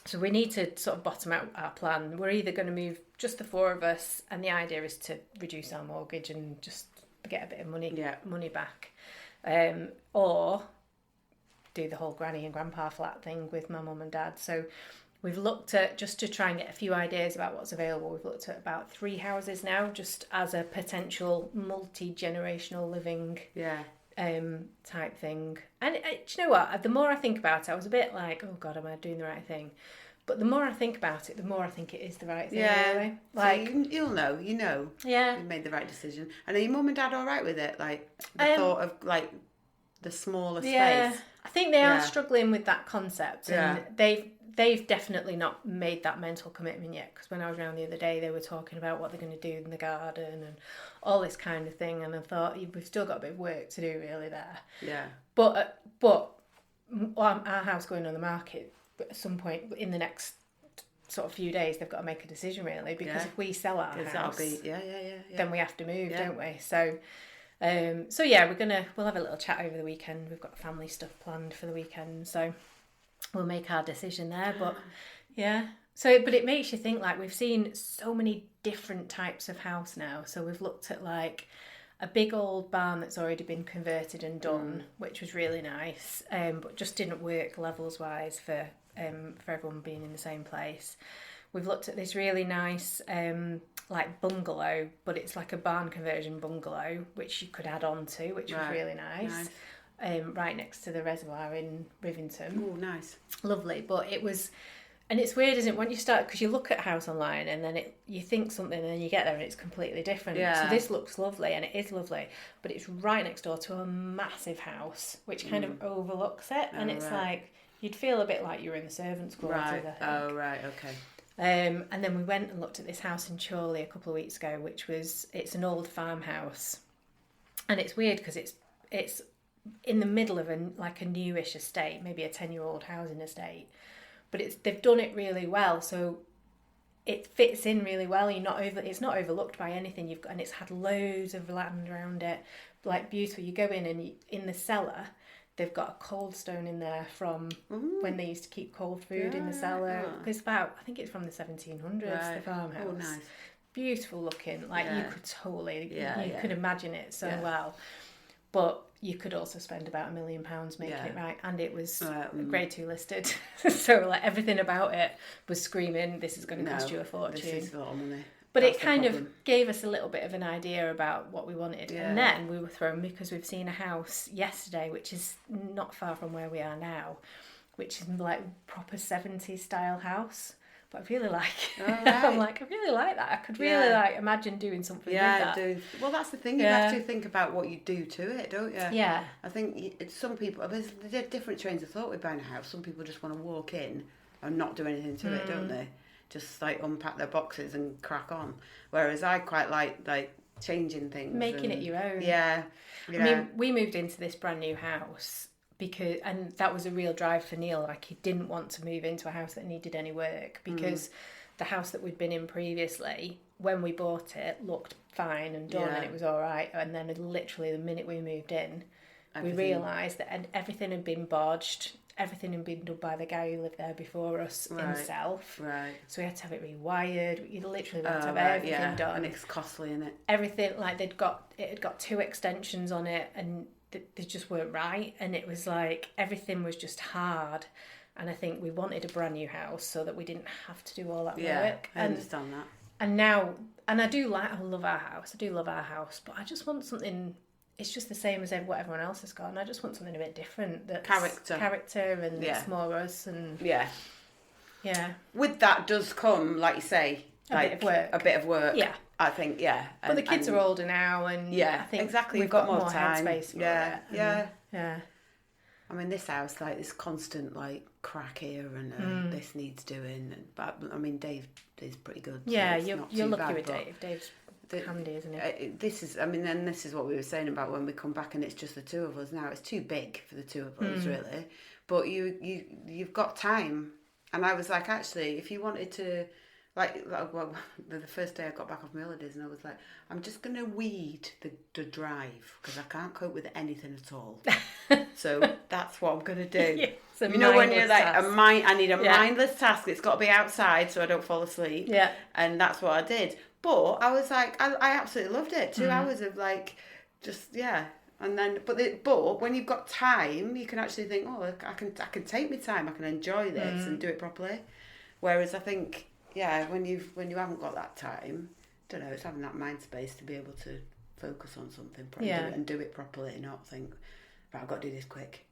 So we need to sort of bottom out our plan. We're either going to move just the four of us, and the idea is to reduce our mortgage and just get a bit of money back, or do the whole granny and grandpa flat thing with my mum and dad. So we've looked at, just to try and get a few ideas about what's available, we've looked at about 3 houses now, just as a potential multi-generational living type thing. And do you know what? The more I think about it, I was a bit like, oh God, am I doing the right thing? But the more I think about it, the more I think it is the right thing. Yeah. Really. So Like, you'll know. yeah. You made the right decision. And are your mum and dad all right with it? Like the thought of like the smaller space. I think they are Yeah. struggling with that concept, and they've definitely not made that mental commitment yet. Because when I was around the other day, they were talking about what they're going to do in the garden and all this kind of thing, and I thought we've still got a bit of work to do really there. Yeah. But our house going on the market at some point in the next sort of few days, they've got to make a decision really, because if we sell our house, then we have to move, don't we? So. We'll have a little chat over the weekend. We've got family stuff planned for the weekend, so we'll make our decision there. But but it makes you think, like, we've seen so many different types of house now. So we've looked at like a big old barn that's already been converted and done, which was really nice, but just didn't work levels wise for everyone being in the same place. We've looked at this really nice like bungalow, but it's like a barn conversion bungalow, which you could add on to, which was really nice. Right next to the reservoir in Rivington. Oh, nice. Lovely. But it was, and it's weird, isn't it, when you start, because you look at a house online and then you think something and then you get there and it's completely different. So this looks lovely, and it is lovely, but it's right next door to a massive house, which kind of overlooks it, and it's like, you'd feel a bit like you were in the servants' quarters, I think. Oh, right, okay. And then we went and looked at this house in Chorley a couple of weeks ago, it's an old farmhouse, and it's weird because it's in the middle of a newish estate, maybe a 10-year-old housing estate, but they've done it really well, so it fits in really well. It's not overlooked by anything and it's had loads of land around it, like beautiful. You go in and in the cellar, they've got a cold stone in there from when they used to keep cold food in the cellar. It's I think it's from the 1700s, the farmhouse. Oh, nice. Beautiful looking. Like, you could totally, you could imagine it so well. But you could also spend about £1 million making it right. And it was grade 2 listed. So like everything about it was screaming, this is going to cost you a fortune. This is a lot of money. But it kind of gave us a little bit of an idea about what we wanted. Yeah. And then we were thrown, because we've seen a house yesterday, which is not far from where we are now, which is like proper 70s style house. But I really like it. I'm like, I really like that. I could really imagine doing something with that. Well, that's the thing. You have to think about what you do to it, don't you? Yeah. I think some people, there's different trains of thought with buying a house. Some people just want to walk in and not do anything to it, don't they? Just like unpack their boxes and crack on. Whereas I quite like changing things, making it your own. Yeah. I mean, we moved into this brand new house and that was a real drive for Neil. Like, he didn't want to move into a house that needed any work, because the house that we'd been in previously, when we bought it, looked fine and done, and it was all right. And then literally the minute we moved in, we realised that everything had been bodged. Everything had been done by the guy who lived there before us himself. Right. So we had to have it rewired. You literally had to have everything done. And it's costly, isn't it? Everything, like, it had got 2 extensions on it, and they just weren't right. And it was like, everything was just hard. And I think we wanted a brand new house so that we didn't have to do all that work. I understand that. And now, I love our house. I do love our house, but I just want something. It's just the same as what everyone else has got, and I just want something a bit different. That's character and it's more us. And with that does come, like you say, a bit of work. Yeah, I think but the kids are older now, and I think exactly. we've got more time. headspace for it. Yeah. I mean, this house, like, this constant like crack here, and this needs doing. But I mean, Dave is pretty good. Yeah, so you're lucky with Dave. Dave's handy, isn't he? This is what we were saying about when we come back and it's just the two of us now. It's too big for the two of us, really. But you've got time. And I was like, actually, if you wanted to, the first day I got back off my holidays, and I was like, I'm just going to weed the drive, because I can't cope with anything at all. So that's what I'm going to do. You know, when you're like, I need a mindless task. It's got to be outside so I don't fall asleep. Yeah. And that's what I did. But I was like, I absolutely loved it. 2 hours of like, just, And then, but when you've got time, you can actually think, oh, I can take my time. I can enjoy this and do it properly. Whereas I think, when you haven't got that time, I don't know, it's having that mind space to be able to focus on something and do it properly, and not think, right, I've got to do this quick.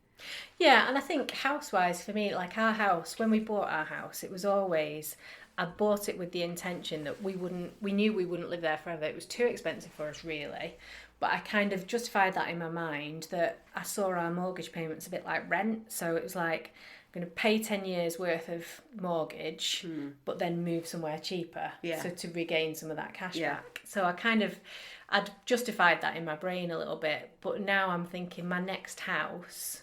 Yeah, and I think house-wise for me, like our house, when we bought our house, it was always I bought it with the intention that we knew we wouldn't live there forever. It was too expensive for us, really. But I kind of justified that in my mind that I saw our mortgage payments a bit like rent. So it was like, I'm going to pay 10 years worth of mortgage, but then move somewhere cheaper. Yeah. So to regain some of that cash Yeah. back. So I'd justified that in my brain a little bit. But now I'm thinking my next house.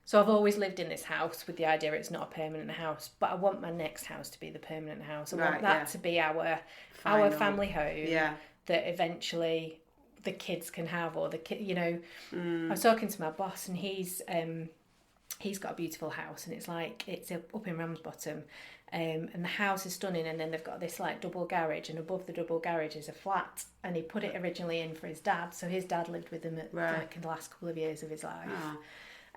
So I've always lived in this house with the idea it's not a permanent house, but I want my next house to be the permanent house. I want that to be our family home that eventually the kids can have, or I was talking to my boss, and he's got a beautiful house, and it's up in Ramsbottom, and the house is stunning, and then they've got this like double garage, and above the double garage is a flat, and he put it originally in for his dad, so his dad lived with him in the last couple of years of his life.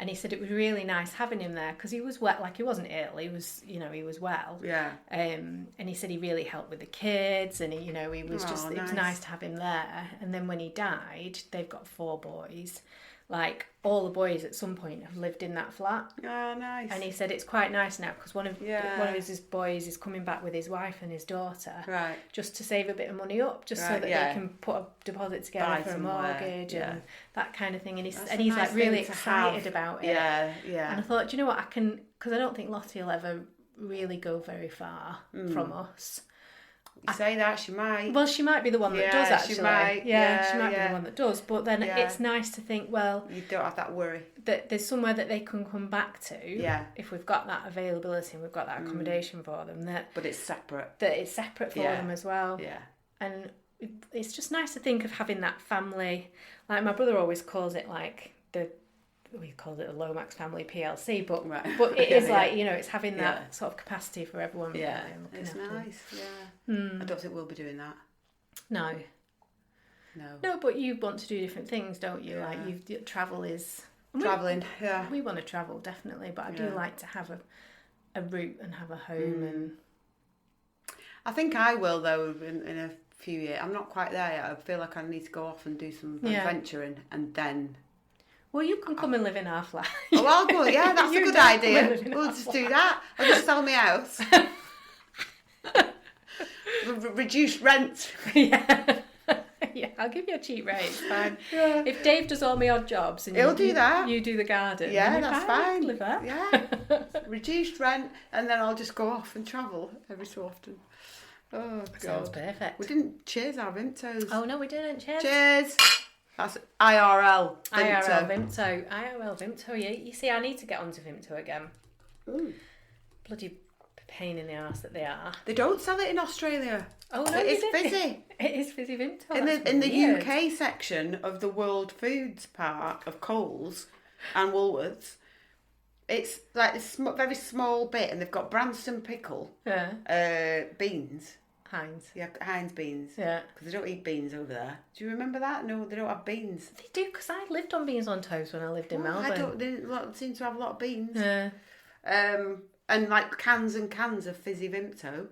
And he said it was really nice having him there because he was well, like he wasn't ill, he was well. Yeah. And he said he really helped with the kids, and he was nice. It was nice to have him there. And then when he died, they've got 4 boys. Like all the boys at some point have lived in that flat. Oh, nice. And he said it's quite nice now because one of his boys is coming back with his wife and his daughter, right? Just to save a bit of money up, just so that they can put a deposit together for a mortgage and that kind of thing. And he's like really excited about it. Yeah, yeah. And I thought, do you know what, because I don't think Lottie will ever really go very far from us. You say that, she might. Well, she might be the one that does, actually. She might. She might be the one that does. But then it's nice to think, well... You don't have that worry. That there's somewhere that they can come back to if we've got that availability and we've got that accommodation for them. But it's separate. That it's separate for them as well. Yeah. And it's just nice to think of having that family. Like, my brother always calls it like we called it a Lomax family PLC, but it is like, it's having that sort of capacity for everyone. Yeah, it's nice. Yeah, I don't think we'll be doing that. No, but you want to do different things, don't you? Yeah. Like travel is traveling. We want to travel definitely, but I do like to have a route and have a home. And I think I will though in a few years. I'm not quite there yet. I feel like I need to go off and do some adventuring, and then. Well, you can come and live in our flat. Oh, I'll go. Yeah, that's a good idea. We'll just do that. I'll just sell my house. Reduce rent. Yeah, I'll give you a cheap rate. It's fine. Yeah. If Dave does all my odd jobs and he'll do that, you do the garden. Yeah, that's fine. Live there. Yeah, reduced rent, and then I'll just go off and travel every so often. Oh God, sounds perfect. We didn't cheers our Vimtos. Oh no, we didn't. Cheers. Cheers. That's IRL Vimto. IRL Vimto. Yeah, you see, I need to get onto Vimto again. Ooh. Bloody pain in the arse that they are. They don't sell it in Australia. Oh no, it's fizzy. It is fizzy Vimto. In the UK section of the World Foods part of Coles and Woolworths, it's like this very small bit, and they've got Branston pickle, beans. Heinz. Yeah, Heinz beans. Yeah. Because they don't eat beans over there. Do you remember that? No, they don't have beans. They do, because I lived on beans on toast when I lived in Melbourne. They seem to have a lot of beans. Yeah. And like cans and cans of fizzy Vimto.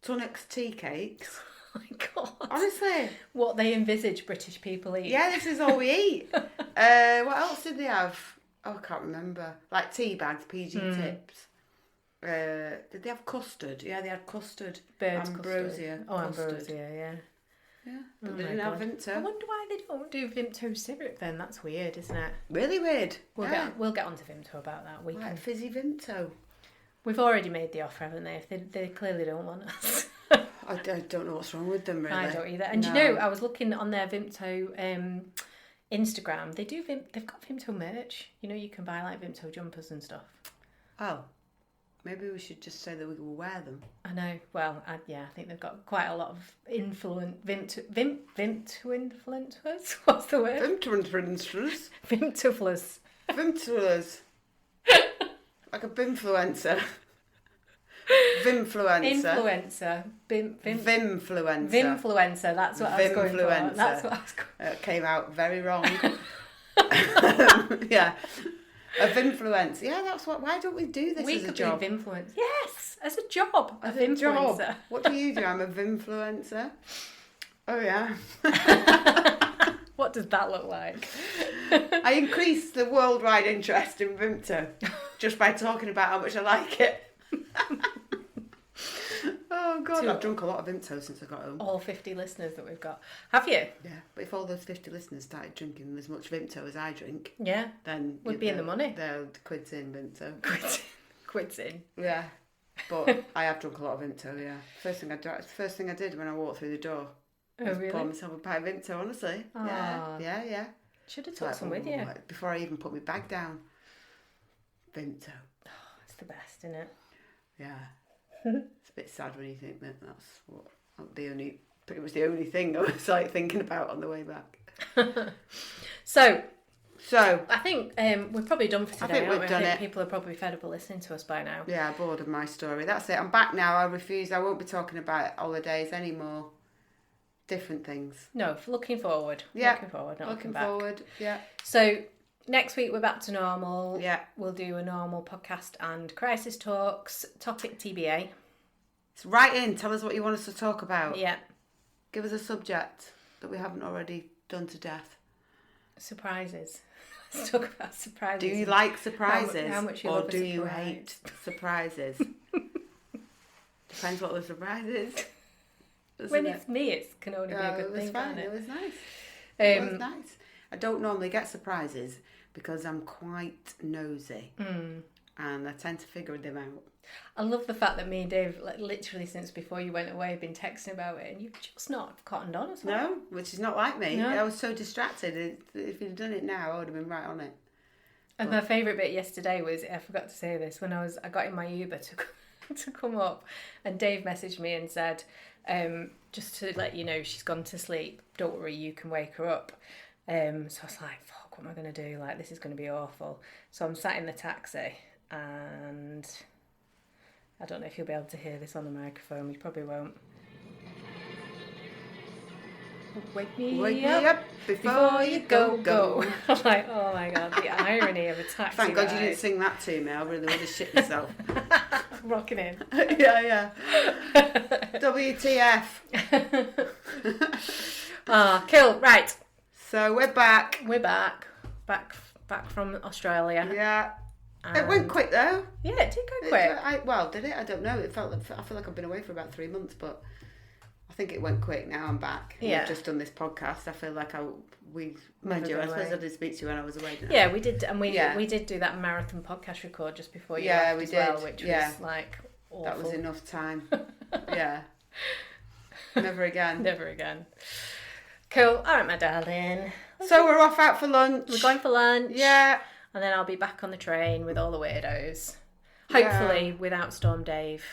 Tunnocks tea cakes. Oh my God. Honestly. What they envisage British people eat. Yeah, this is all we eat. What else did they have? Oh, I can't remember. Like tea bags, PG tips. Did they have custard? Yeah, they had custard. Bird's ambrosia. Custard. Oh, ambrosia, yeah. Yeah, but they didn't have Vimto. I wonder why they don't do Vimto syrup then. That's weird, isn't it? Really weird. We'll get onto Vimto about that. We can. Fizzy Vimto. We've already made the offer, haven't they? If they clearly don't want us. I don't know what's wrong with them, really. I don't either. And I was looking on their Vimto Instagram. They've got Vimto merch. You can buy like Vimto jumpers and stuff. Oh. Maybe we should just say that we will wear them. I know. Well, I think they've got quite a lot of Vimto influencers. What's the word? Vimto influencers. Vimtoflers. Vimtolers. Like a bimfluencer. Vimfluencer. Vimfluencer. Vimfluencer. That's what I was going for. That's what I was going for. It came out very wrong. Yeah. A Vimfluencer. Yeah, that's what. Why don't we do this as a job? We could be Vimfluencer. Yes, as a job. As a job. What do you do? I'm a Vimfluencer. Oh yeah. What does that look like? I increased the worldwide interest in Vimto just by talking about how much I like it. Oh God, I've drunk a lot of Vimto since I got home. All 50 listeners that we've got. Have you? Yeah, but if all those 50 listeners started drinking as much Vimto as I drink, Yeah. then We'd be in the money. They'll quids in Vimto. Quids in. Yeah, but I have drunk a lot of Vimto. Yeah, first thing I did when I walked through the door. Oh, was really? pour myself a pint of Vimto, honestly. Aww. Yeah. Should have took some with you. Before I even put my bag down. Vimto. Oh, it's the best, isn't it? Yeah. It's a bit sad when you think that that's pretty much the only thing I was like thinking about on the way back. So I think we're probably done for today. I think we've done it. People are probably fed up of listening to us by now. Yeah, bored of my story. That's it. I'm back now. I won't be talking about holidays anymore. Different things. No, looking forward. Yeah. Looking forward, not looking back. Forward. Yeah. So next week we're back to normal. Yeah. We'll do a normal podcast and crisis talks. Topic TBA. So write in. Tell us what you want us to talk about. Yeah. Give us a subject that we haven't already done to death. Surprises. Let's talk about surprises. Do you like surprises? How much you or love a do you surprise? hate surprises? Depends what the surprise is. When it's me, it can only be a good thing, fine. can't it? It was nice. It was nice. I don't normally get surprises because I'm quite nosy. And I tend to figure them out. I love the fact that me and Dave, like, literally since before you went away, have been texting about it, and you've just not cottoned on as well. No, which is not like me. No. I was so distracted. If you'd done it now, I would have been right on it. And my favourite bit yesterday was, I forgot to say this, when I got in my Uber to come up, and Dave messaged me and said, just to let you know, she's gone to sleep. Don't worry, you can wake her up. So I was like, fuck, what am I going to do? Like, this is going to be awful. So I'm sat in the taxi, and I don't know if you'll be able to hear this on the microphone. You probably won't. Wake me up before you go. I'm like, oh my God, the irony of a taxi Thank God ride. you didn't sing that to me. I really would have shit myself. Rocking in. Yeah. WTF. Cool. Right. So we're back. We're back from Australia. Yeah. It went quick though. Yeah, it did go quick. Did it? I don't know. I feel like I've been away for about 3 months, but I think it went quick. Now I'm back. Yeah. We've just done this podcast. I feel like I suppose I did speak to you when I was away. Yeah, we did, and we did do that marathon podcast record just before you left as well, which was like awful. That was enough time. Yeah. Never again. Never again. Cool. All right, my darling. So we're off out for lunch. We're going for lunch. Yeah. And then I'll be back on the train with all the weirdos. Hopefully without Storm Dave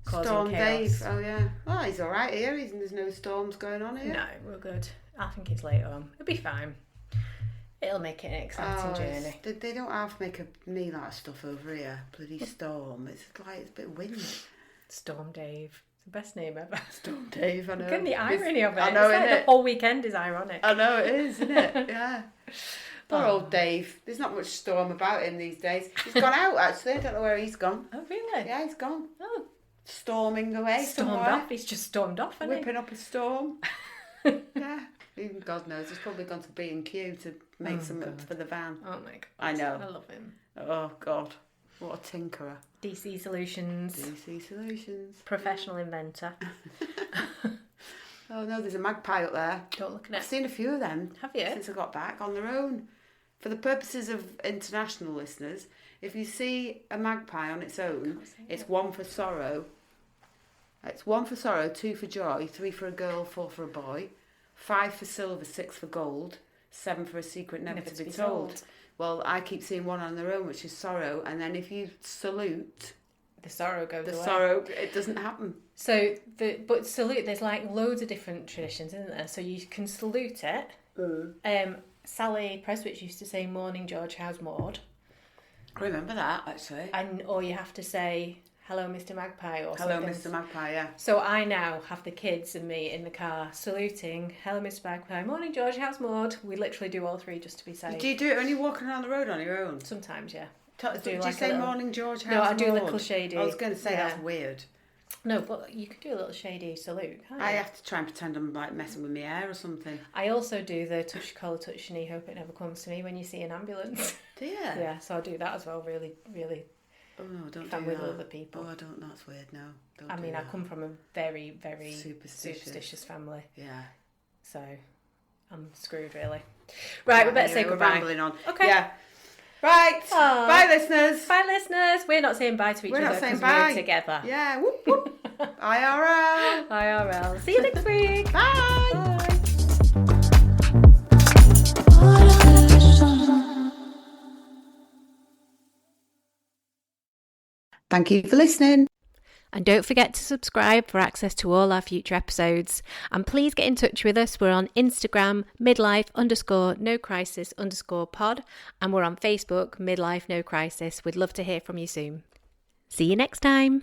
causing Storm chaos. Dave. Oh yeah. Well, he's all right here. There's no storms going on here. No, we're good. I think it's later on. It'll be fine. It'll make it an exciting journey. They don't have to make me like stuff over here. Bloody storm. It's a bit windy. Storm Dave. The best name ever. Storm Dave, I know. Look at the irony of it. I know, it's like innit? the whole weekend is ironic. I know it is, isn't it? Yeah. Poor old Dave. There's not much storm about him these days. He's gone out actually. I don't know where he's gone. Oh really? Yeah, he's gone. Oh. Storming away Stormed somewhere. off. He's just stormed off, hasn't Whipping up a storm. Yeah. Even God knows. He's probably gone to B&Q to make something for the van. Oh my God. I know. I love him. Oh God. What a tinkerer. DC Solutions. DC Solutions. Professional inventor. Oh no, there's a magpie up there. Don't look at I've it. seen a few of them. Have you? Since I got back on their own. For the purposes of international listeners, if you see a magpie on its own, it's 1 for sorrow. It's 1 for sorrow, 2 for joy, 3 for a girl, 4 for a boy, 5 for silver, 6 for gold, 7 for a secret never to be told. Well, I keep seeing 1 on their own, which is sorrow, and then if you salute, the sorrow goes away. Sorrow, it doesn't happen. So, but salute, there's like loads of different traditions, isn't there? So you can salute it. Sally Prestwich used to say, "Morning, George, how's Maud?" I remember that, actually. Or you have to say, "Hello, Mr. Magpie," or Hello, something. Mr. Magpie, yeah. So I now have the kids and me in the car saluting, "Hello, Mr. Magpie. Morning, George, how's Maud?" We literally do all 3 just to be safe. Do you do it when you're walking around the road on your own? Sometimes, yeah. Do you say morning, George? How's No, I do a Maud? little shady. I was going to say that's weird. No, but you could do a little shady salute, can't you? I have to try and pretend I'm like messing with my hair or something. I also do the touch your collar, touch your knee, hope it never comes to me when you see an ambulance. Do you? Yeah, so I do that as well, really, really. Oh no, don't If I'm do with that. other people. Oh, I don't. That's weird. No, don't. I do mean, I that. come from a very, very Superstitious. superstitious family, Yeah. so I'm screwed, really. Right, we better say We're goodbye. rambling on. Okay. Yeah. Right. Aw. Bye, listeners. Bye, listeners. We're not saying bye to each We're other not saying because bye. we're together. Yeah. Whoop whoop. IRL. IRL. See you next week. Bye. Bye. Thank you for listening. And don't forget to subscribe for access to all our future episodes. And please get in touch with us. We're on Instagram, midlife_no_crisis_pod. And we're on Facebook, Midlife No Crisis. We'd love to hear from you soon. See you next time.